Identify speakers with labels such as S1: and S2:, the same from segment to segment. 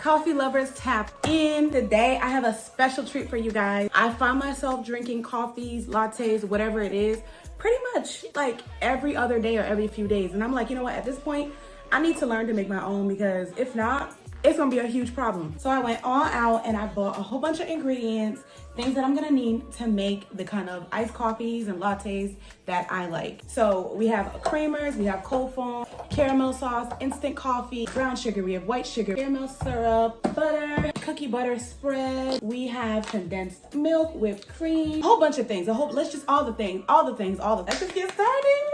S1: Coffee lovers, tap in. Today I have a special treat for you guys. I find myself drinking coffees, lattes, whatever it is, pretty much like every other day or every few days. And I'm like, you know what, at this point, I need to learn to make my own, because if not, it's gonna be a huge problem. So I went all out and I bought a whole bunch of ingredients, things that I'm gonna need to make the kind of iced coffees and lattes that I like. So we have creamers, we have cold foam, caramel sauce, instant coffee, brown sugar, we have white sugar, caramel syrup, butter, cookie butter spread. We have condensed milk, whipped cream, a whole bunch of things. Let's just all the things. Let's just get started.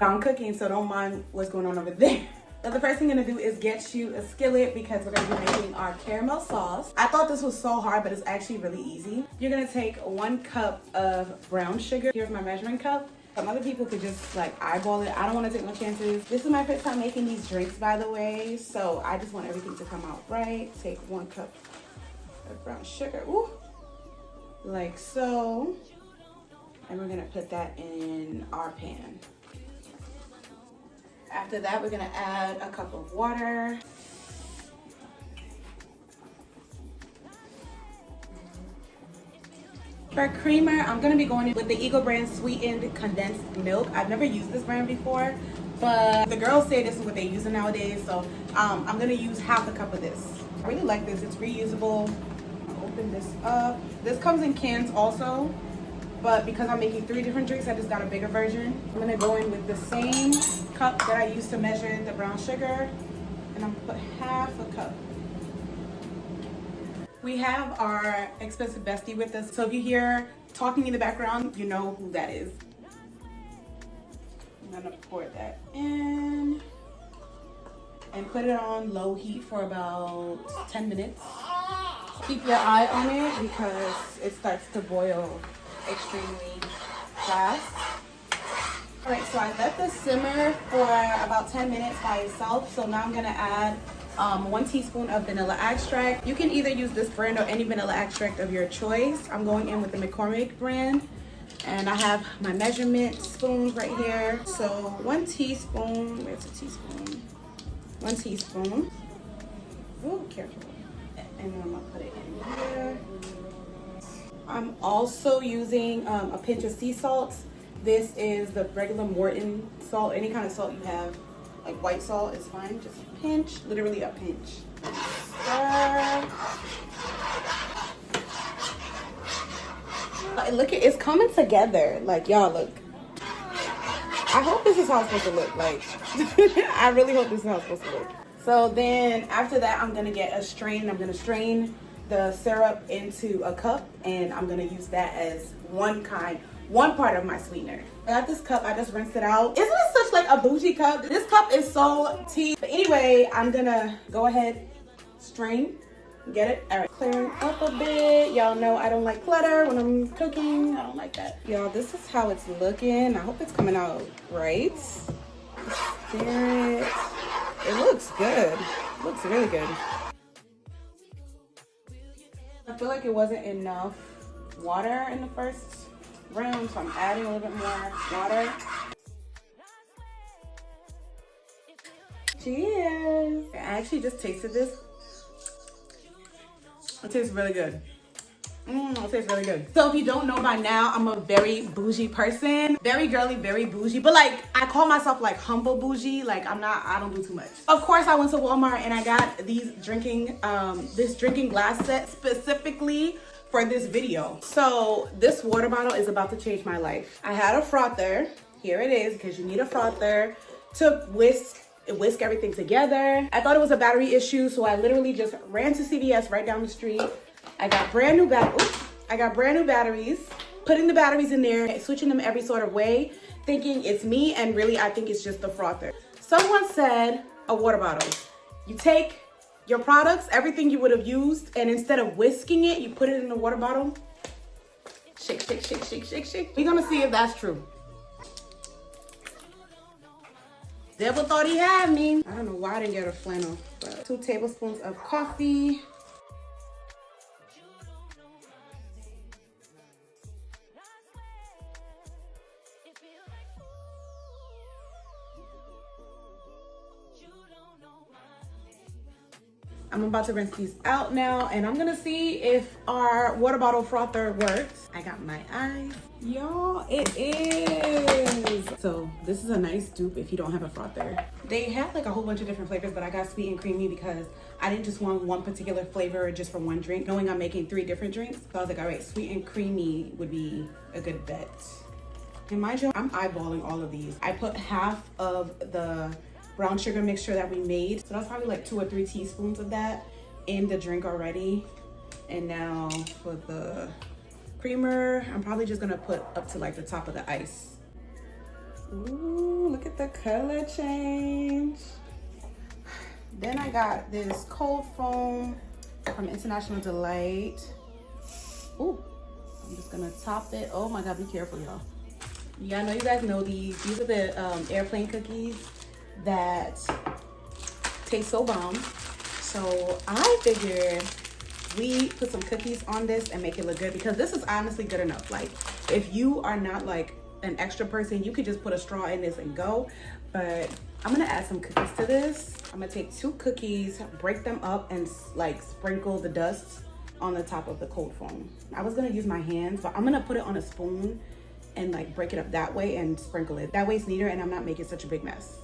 S1: I'm cooking, so don't mind what's going on over there. So the first thing I'm gonna do is get you a skillet, because we're gonna be making our caramel sauce. I thought this was so hard, but it's actually really easy. You're gonna take 1 cup of brown sugar. Here's my measuring cup. Some other people could just like eyeball it. I don't wanna take no chances. This is my first time making these drinks, by the way, so I just want everything to come out right. Take 1 cup of brown sugar, ooh, like so. And we're gonna put that in our pan. After that, we're gonna add a cup of water. For creamer, I'm gonna be going in with the Eagle brand sweetened condensed milk. I've never used this brand before, but the girls say this is what they're using nowadays, so I'm gonna use half a cup of this. I really like this, it's reusable. I'll open this up. This comes in cans also, but because I'm making 3 different drinks, I just got a bigger version. I'm gonna go in with the same cup that I used to measure the brown sugar, and I'm gonna put half a cup. We have our expensive bestie with us, so if you hear talking in the background, you know who that is. I'm gonna pour that in and put it on low heat for about 10 minutes. Keep your eye on it because it starts to boil extremely fast. All right, so I let this simmer for about 10 minutes by itself. So now I'm gonna add 1 teaspoon of vanilla extract. You can either use this brand or any vanilla extract of your choice. I'm going in with the McCormick brand, and I have my measurement spoons right here. So 1 teaspoon, where's the teaspoon? 1 teaspoon. Oh, careful. And then I'm gonna put it in here. I'm also using a pinch of sea salt. This is the regular Morton salt. Any kind of salt you have, like white salt is fine. Just a pinch, literally a pinch. Stir. Look, it's coming together. Like, y'all, look. I hope this is how it's supposed to look. Like, I really hope this is how it's supposed to look. So then after that, I'm gonna get a strain. I'm gonna strain the syrup into a cup, and I'm gonna use that as one part of my sweetener. I got this cup, I just rinsed it out. Isn't it such like a bougie cup? This cup is so tea. But anyway, I'm gonna go ahead, strain, get it. All right, clearing up a bit. Y'all know I don't like clutter when I'm cooking. I don't like that. Y'all, this is how it's looking. I hope it's coming out right. Stir it. It looks good. It looks really good. I feel like it wasn't enough water in the first round, so I'm adding a little bit more water. Cheers! I actually just tasted this. It tastes really good. It tastes really good. So if you don't know by now, I'm a very bougie person. Very girly, very bougie. But like, I call myself like humble bougie. Like I don't do too much. Of course, I went to Walmart and I got these this drinking glass set specifically for this video. So this water bottle is about to change my life. I had a frother. Here it is, because you need a frother to whisk everything together. I thought it was a battery issue, so I literally just ran to CVS right down the street. I got brand new batteries, putting the batteries in there, switching them every sort of way, thinking it's me, and really I think it's just the frother. Someone said a water bottle. You take your products, everything you would have used, and instead of whisking it, you put it in a water bottle. Shake, shake, shake, shake, shake, shake. We're gonna see if that's true. Devil thought he had me. I don't know why I didn't get a flannel, but 2 tablespoons of coffee. I'm about to rinse these out now, and I'm gonna see if our water bottle frother works. I got my eyes. Y'all, it is. So this is a nice dupe if you don't have a frother. They had like a whole bunch of different flavors, but I got sweet and creamy because I didn't just want one particular flavor just for one drink, knowing I'm making 3 different drinks. So I was like, all right, sweet and creamy would be a good bet. And mind you, I'm eyeballing all of these. I put half of the brown sugar mixture that we made, so that's probably like 2 or 3 teaspoons of that in the drink already. And now for the creamer, I'm probably just gonna put up to like the top of the ice. Ooh, look at the color change. Then I got this cold foam from International Delight. Ooh, I'm just gonna top it. Oh my God, be careful, y'all. Yeah, I know you guys know these. These are the airplane cookies that taste so bomb. So I figured we put some cookies on this and make it look good, because this is honestly good enough. Like, if you are not like an extra person, you could just put a straw in this and go. But I'm gonna add some cookies to this. I'm gonna take 2 cookies, break them up, and like sprinkle the dust on the top of the cold foam. I was gonna use my hands, but I'm gonna put it on a spoon and like break it up that way and sprinkle it. That way it's neater and I'm not making such a big mess.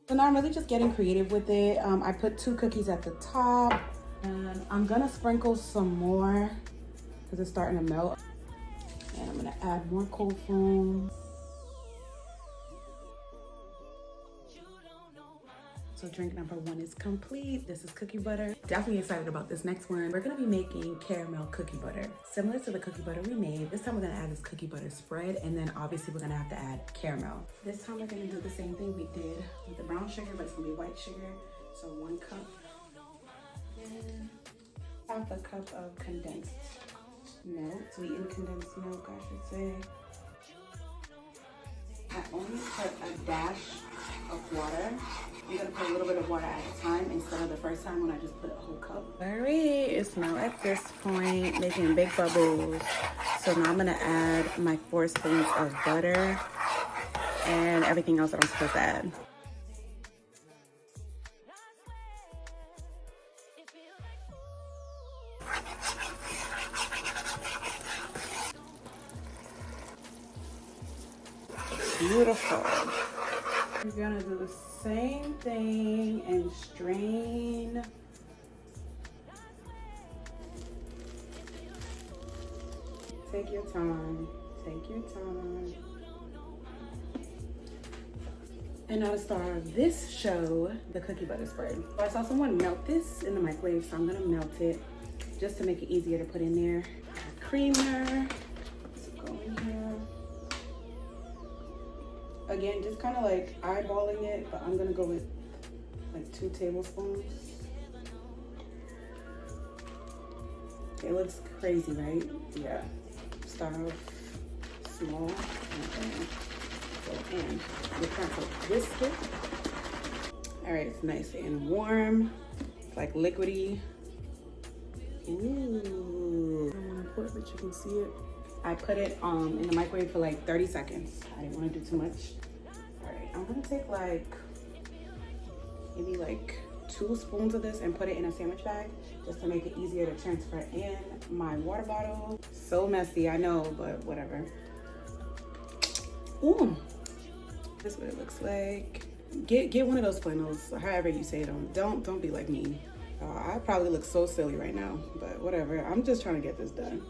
S1: So now I'm really just getting creative with it. I put 2 cookies at the top, and I'm gonna sprinkle some more because it's starting to melt. And I'm gonna add more cold foam. So drink number 1 is complete. This is cookie butter. Definitely excited about this next one. We're gonna be making caramel cookie butter. Similar to the cookie butter we made. This time we're gonna add this cookie butter spread, and then obviously we're gonna have to add caramel. This time we're gonna do the same thing we did with the brown sugar, but it's gonna be white sugar. So 1 cup and half a cup of condensed milk, sweetened condensed milk, I should say. I only put a dash of water. I'm gonna put a little bit of water at a time instead of the first time when I just put a whole cup. All right, it's now at this point making big bubbles. So now I'm gonna add my 4 spoons of butter and everything else that I'm supposed to add. Beautiful. We're gonna do the same thing and strain. Take your time, take your time. And now to start this show, the cookie butter spread. So I saw someone melt this in the microwave, so I'm gonna melt it just to make it easier to put in there. Creamer, so go in here. Again, just kind of like eyeballing it, but I'm gonna go with like 2 tablespoons. It looks crazy, right? Yeah. Start off small and then go in. We're trying to whisk it. All right, it's nice and warm. It's like liquidy. Ooh. I don't want to pour it, but you can see it. I put it in the microwave for like 30 seconds. I didn't want to do too much. All right, I'm gonna take like maybe like 2 spoons of this and put it in a sandwich bag just to make it easier to transfer in my water bottle. So messy, I know, but whatever. Ooh, this is what it looks like. Get one of those flannels, however you say it. Don't be like me. I probably look so silly right now, but whatever. I'm just trying to get this done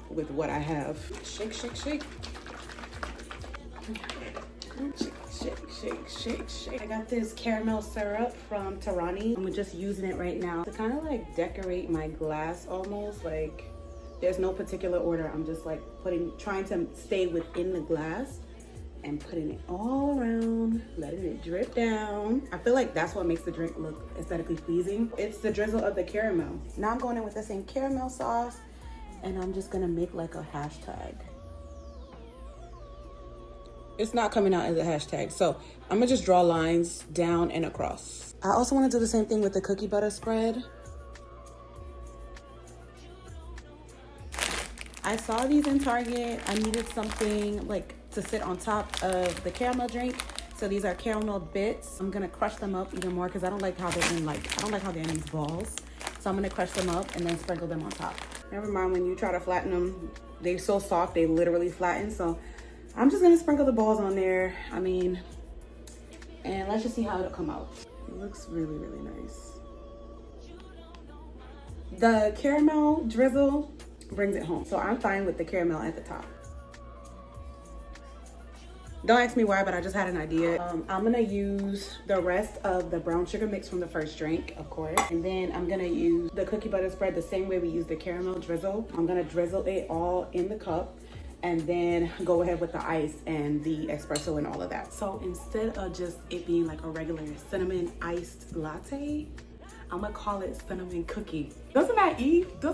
S1: with what I have. Shake, shake, shake. Shake, shake, shake, shake. I got this caramel syrup from Tarani. I'm just using it right now to kind of like decorate my glass almost. Like there's no particular order. I'm just like trying to stay within the glass and putting it all around, letting it drip down. I feel like that's what makes the drink look aesthetically pleasing. It's the drizzle of the caramel. Now I'm going in with the same caramel sauce, and I'm just gonna make like a hashtag. It's not coming out as a hashtag, so I'm gonna just draw lines down and across. I also wanna do the same thing with the cookie butter spread. I saw these in Target. I needed something like to sit on top of the caramel drink. So these are caramel bits. I'm gonna crush them up even more because I don't like how they're in these balls. So I'm gonna crush them up and then sprinkle them on top. Never mind when you try to flatten them, they're so soft, they literally flatten. So I'm just gonna sprinkle the balls on there. And let's just see how it'll come out. It looks really, really nice. The caramel drizzle brings it home. So I'm fine with the caramel at the top. Don't ask me why, but I just had an idea. I'm gonna use the rest of the brown sugar mix from the first drink, of course. And then I'm gonna use the cookie butter spread the same way we use the caramel drizzle. I'm gonna drizzle it all in the cup and then go ahead with the ice and the espresso and all of that. So instead of just it being like a regular cinnamon iced latte, I'm gonna call it cinnamon cookie. Doesn't that eat? Yo,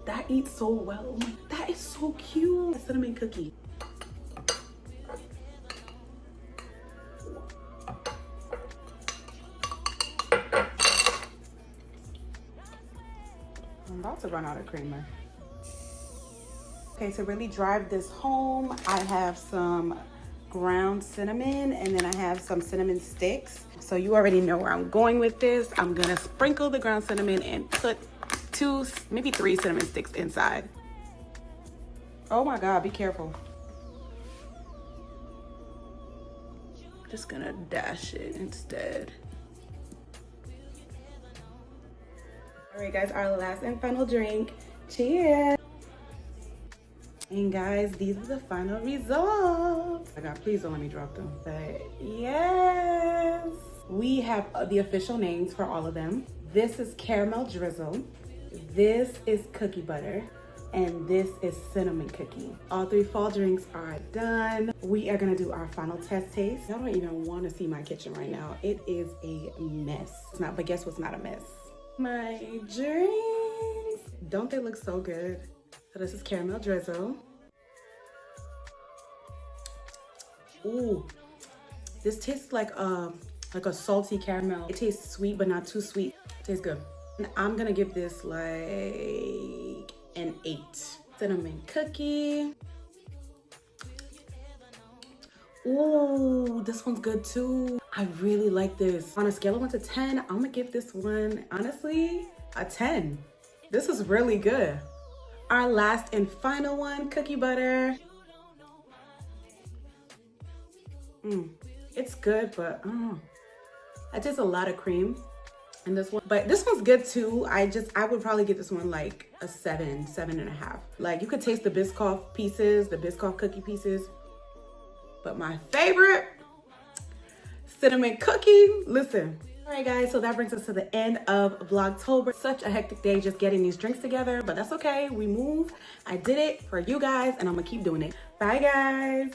S1: that eats so well. Oh my, that is so cute. A cinnamon cookie. I'm about to run out of creamer. Okay, to really drive this home, I have some ground cinnamon and then I have some cinnamon sticks. So you already know where I'm going with this. I'm gonna sprinkle the ground cinnamon and put 2, maybe 3 cinnamon sticks inside. Oh my God, be careful. Just gonna dash it instead. All right, guys, our last and final drink. Cheers. And guys, these are the final results. Oh God, please don't let me drop them. But yes, we have the official names for all of them. This is caramel drizzle. This is cookie butter. And this is cinnamon cookie. All 3 fall drinks are done. We are gonna do our final test taste. Y'all don't even wanna see my kitchen right now. It is a mess. It's not, but guess what's not a mess? My drinks. Don't they look so good? So this is caramel drizzle. Ooh, this tastes like a salty caramel. It tastes sweet, but not too sweet. It tastes good. And I'm gonna give this like an 8. Cinnamon cookie. Ooh, this one's good too. I really like this. On a scale of 1 to 10, I'm gonna give this one, honestly, a 10. This is really good. Our last and final one, cookie butter. It's good, but I taste a lot of cream in this one. But this one's good too. I would probably give this one like a 7, 7.5. Like you could taste the Biscoff pieces, the Biscoff cookie pieces. But my favorite, cinnamon cookie. Listen. All right, guys, so that brings us to the end of Vlogtober. Such a hectic day just getting these drinks together, but that's okay. We move. I did it for you guys, and I'm gonna keep doing it. Bye, guys.